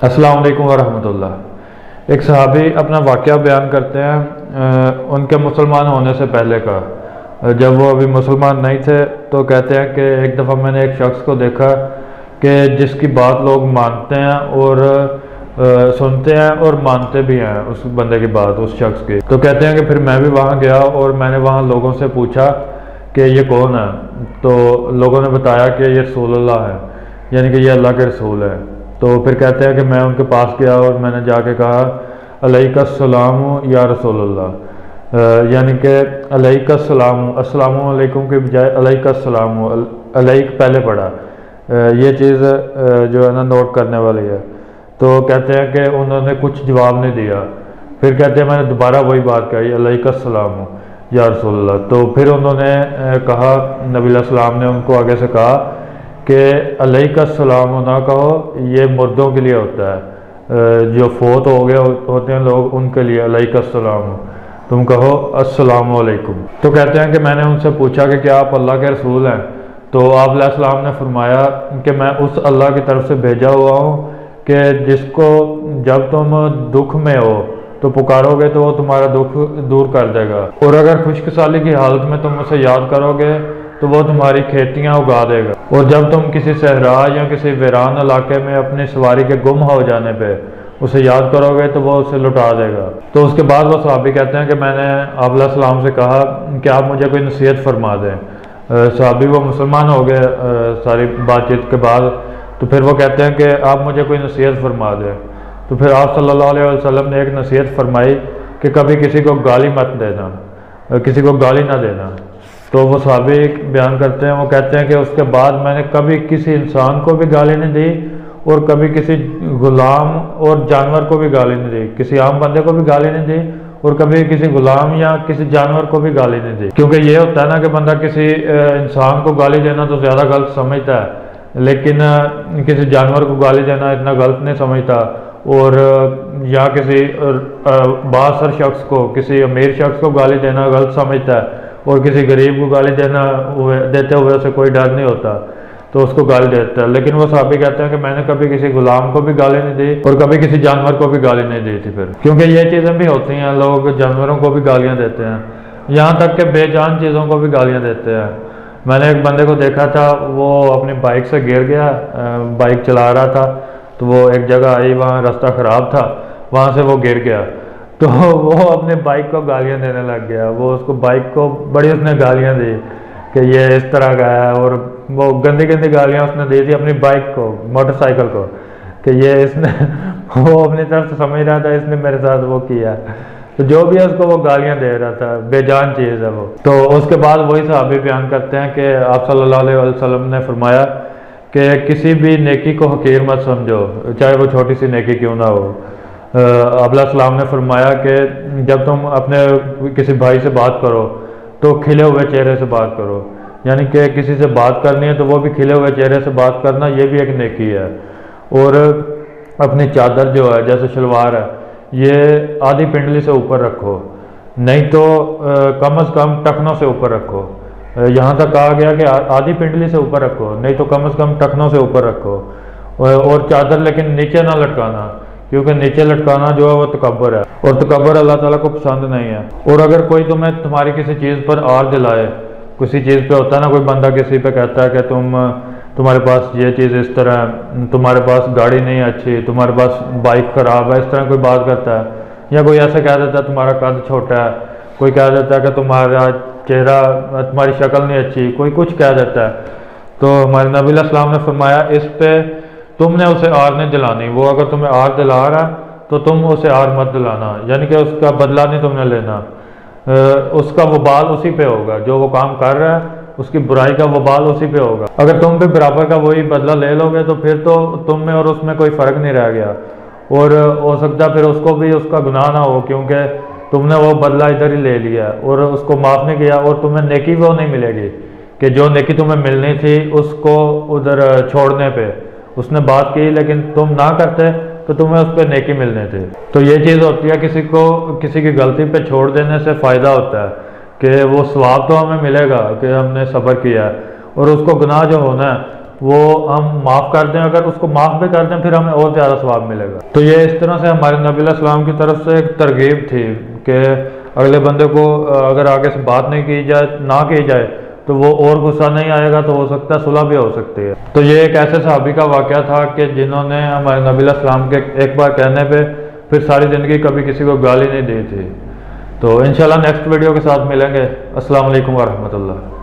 السلام علیکم ورحمۃ اللہ۔ ایک صحابی اپنا واقعہ بیان کرتے ہیں ان کے مسلمان ہونے سے پہلے کا۔ جب وہ ابھی مسلمان نہیں تھے تو کہتے ہیں کہ ایک دفعہ میں نے ایک شخص کو دیکھا کہ جس کی بات لوگ مانتے ہیں اور سنتے ہیں اور مانتے بھی ہیں اس بندے کی بات، اس شخص کی۔ تو کہتے ہیں کہ پھر میں بھی وہاں گیا اور میں نے وہاں لوگوں سے پوچھا کہ یہ کون ہے، تو لوگوں نے بتایا کہ یہ رسول اللہ ہے، یعنی کہ یہ اللہ کے رسول ہے۔ تو پھر کہتے ہیں کہ میں ان کے پاس گیا اور میں نے جا کے کہا علیک السلام یا رسول اللہ، یعنی کہ علیک السلام، السلام علیکم کے بجائے علیک السلام، علیک پہلے پڑھا۔ یہ چیز جو ہے نا نوٹ کرنے والی ہے۔ تو کہتے ہیں کہ انہوں نے کچھ جواب نہیں دیا۔ پھر کہتے ہیں میں نے دوبارہ وہی بات کہی علیک السلام یا رسول اللہ۔ تو پھر انہوں نے کہا، نبی علیہ السلام نے ان کو آگے سے کہا کہ علیک السلام نہ کہو، یہ مردوں کے لیے ہوتا ہے، جو فوت ہو گئے ہوتے ہیں لوگ ان کے لیے علیک السلام، تم کہو السلام علیکم۔ تو کہتے ہیں کہ میں نے ان سے پوچھا کہ کیا آپ اللہ کے رسول ہیں؟ تو آپ علیہ السلام نے فرمایا کہ میں اس اللہ کی طرف سے بھیجا ہوا ہوں کہ جس کو جب تم دکھ میں ہو تو پکارو گے تو وہ تمہارا دکھ دور کر دے گا، اور اگر خشک سالی کی حالت میں تم اسے یاد کرو گے تو وہ تمہاری کھیتیاں اگا دے گا، اور جب تم کسی صحرا یا کسی ویران علاقے میں اپنی سواری کے گم ہو جانے پہ اسے یاد کرو گے تو وہ اسے لٹا دے گا۔ تو اس کے بعد وہ صحابی کہتے ہیں کہ میں نے آپ علیہ السلام سے کہا کہ آپ مجھے کوئی نصیحت فرما دیں۔ صحابی وہ مسلمان ہو گئے ساری بات چیت کے بعد، تو پھر وہ کہتے ہیں کہ آپ مجھے کوئی نصیحت فرما دیں۔ تو پھر آپ صلی اللہ علیہ وسلم نے ایک نصیحت فرمائی کہ کبھی کسی کو گالی مت دینا، کسی کو گالی نہ دینا۔ تو وہ صحابی بیان کرتے ہیں، وہ کہتے ہیں کہ اس کے بعد میں نے کبھی کسی انسان کو بھی گالی نہیں دی اور کبھی کسی غلام اور جانور کو بھی گالی نہیں دی، کسی عام بندے کو بھی گالی نہیں دی اور کبھی کسی غلام یا کسی جانور کو بھی گالی نہیں دی۔ کیونکہ یہ ہوتا ہے نا کہ بندہ کسی انسان کو گالی دینا تو زیادہ غلط سمجھتا ہے، لیکن کسی جانور کو گالی دینا اتنا غلط نہیں سمجھتا، اور یا کسی بااثر شخص کو، کسی امیر شخص کو گالی دینا غلط سمجھتا ہے، اور کسی غریب کو گالی دیتے ہوئے اسے کوئی ڈر نہیں ہوتا تو اس کو گالی دیتا ہے۔ لیکن وہ صحابی کہتے ہیں کہ میں نے کبھی کسی غلام کو بھی گالی نہیں دی اور کبھی کسی جانور کو بھی گالی نہیں دی تھی، پھر کیونکہ یہ چیزیں بھی ہوتی ہیں، لوگ جانوروں کو بھی گالیاں دیتے ہیں، یہاں تک کہ بے جان چیزوں کو بھی گالیاں دیتے ہیں۔ میں نے ایک بندے کو دیکھا تھا، وہ اپنی بائک سے گر گیا، بائک چلا رہا تھا تو وہ ایک جگہ آئی، وہاں راستہ خراب تھا، وہاں سے وہ گر گیا، تو وہ اپنے بائک کو گالیاں دینے لگ گیا۔ وہ اس کو بائک کو بڑی اس نے گالیاں دی کہ یہ اس طرح کا ہے، اور وہ گندی گندی گالیاں اس نے دی تھی اپنی بائک کو، موٹر سائیکل کو، کہ یہ اس نے وہ اپنی طرف سے سمجھ رہا تھا اس نے میرے ساتھ وہ کیا، تو جو بھی ہے اس کو وہ گالیاں دے رہا تھا، بے جان چیز ہے وہ۔ تو اس کے بعد وہی صحابی بیان کرتے ہیں کہ آپ صلی اللہ علیہ وسلم نے فرمایا کہ کسی بھی نیکی کو حقیر مت سمجھو، چاہے وہ چھوٹی سی نیکی کیوں نہ ہو۔ آپ علیہ السلام نے فرمایا کہ جب تم اپنے کسی بھائی سے بات کرو تو کھلے ہوئے چہرے سے بات کرو، یعنی کہ کسی سے بات کرنی ہے تو وہ بھی کھلے ہوئے چہرے سے بات کرنا، یہ بھی ایک نیکی ہے۔ اور اپنی چادر جو ہے جیسے شلوار ہے یہ آدھی پنڈلی سے اوپر رکھو، نہیں تو کم از کم ٹخنوں سے اوپر رکھو، یہاں تک کہا گیا کہ آدھی پنڈلی سے اوپر رکھو، نہیں تو کم از کم ٹخنوں سے اوپر رکھو، اور چادر لیکن نیچے نہ لٹکانا، کیونکہ نیچے لٹکانا جو ہے وہ تکبر ہے، اور تکبر اللہ تعالیٰ کو پسند نہیں ہے۔ اور اگر کوئی تمہیں تمہاری کسی چیز پر آر دلائے، کسی چیز پہ ہوتا ہے نا، کوئی بندہ کسی پہ کہتا ہے کہ تمہارے پاس یہ چیز اس طرح ہے، تمہارے پاس گاڑی نہیں ہے اچھی، تمہارے پاس بائک خراب ہے، اس طرح کوئی بات کرتا ہے، یا کوئی ایسا کہہ دیتا ہے تمہارا قد چھوٹا ہے، کوئی کہہ دیتا ہے کہ تمہارا چہرہ، تمہاری شکل نہیں اچھی، کوئی کچھ کہہ دیتا ہے، تو ہمارے نبی علیہ السلام نے فرمایا اس پہ تم نے اسے آر نہیں دلانی، وہ اگر تمہیں آر دلا رہا تو تم اسے آر مت دلانا، یعنی کہ اس کا بدلہ نہیں تم نے لینا، اس کا وبال اسی پہ ہوگا، جو وہ کام کر رہا ہے اس کی برائی کا وبال اسی پہ ہوگا۔ اگر تم بھی برابر کا وہی بدلہ لے لو گے تو پھر تو تم میں اور اس میں کوئی فرق نہیں رہ گیا، اور ہو سکتا ہے پھر اس کو بھی اس کا گناہ نہ ہو، کیونکہ تم نے وہ بدلہ ادھر ہی لے لیا اور اس کو معاف نہیں کیا، اور تمہیں نیکی وہ نہیں ملے گی کہ جو نیکی تمہیں ملنی تھی اس کو ادھر چھوڑنے پہ، اس نے بات کی لیکن تم نہ کرتے تو تمہیں اس پہ نیکی ملنے تھے۔ تو یہ چیز ہوتی ہے، کسی کو کسی کی غلطی پہ چھوڑ دینے سے فائدہ ہوتا ہے کہ وہ ثواب تو ہمیں ملے گا کہ ہم نے صبر کیا ہے، اور اس کو گناہ جو ہونا ہے وہ ہم معاف کر دیں، اگر اس کو معاف بھی کر دیں پھر ہمیں اور زیادہ ثواب ملے گا۔ تو یہ اس طرح سے ہمارے نبی علیہ السلام کی طرف سے ایک ترغیب تھی کہ اگلے بندے کو اگر آگے سے بات نہیں کی جائے، نہ کی جائے تو وہ اور غصہ نہیں آئے گا، تو ہو سکتا ہے صلح بھی ہو سکتی ہے۔ تو یہ ایک ایسے صحابی کا واقعہ تھا کہ جنہوں نے ہمارے نبی علیہ السلام کے ایک بار کہنے پہ پھر ساری زندگی کبھی کسی کو گالی نہیں دی تھی۔ تو انشاءاللہ نیکسٹ ویڈیو کے ساتھ ملیں گے۔ السلام علیکم ورحمۃ اللہ۔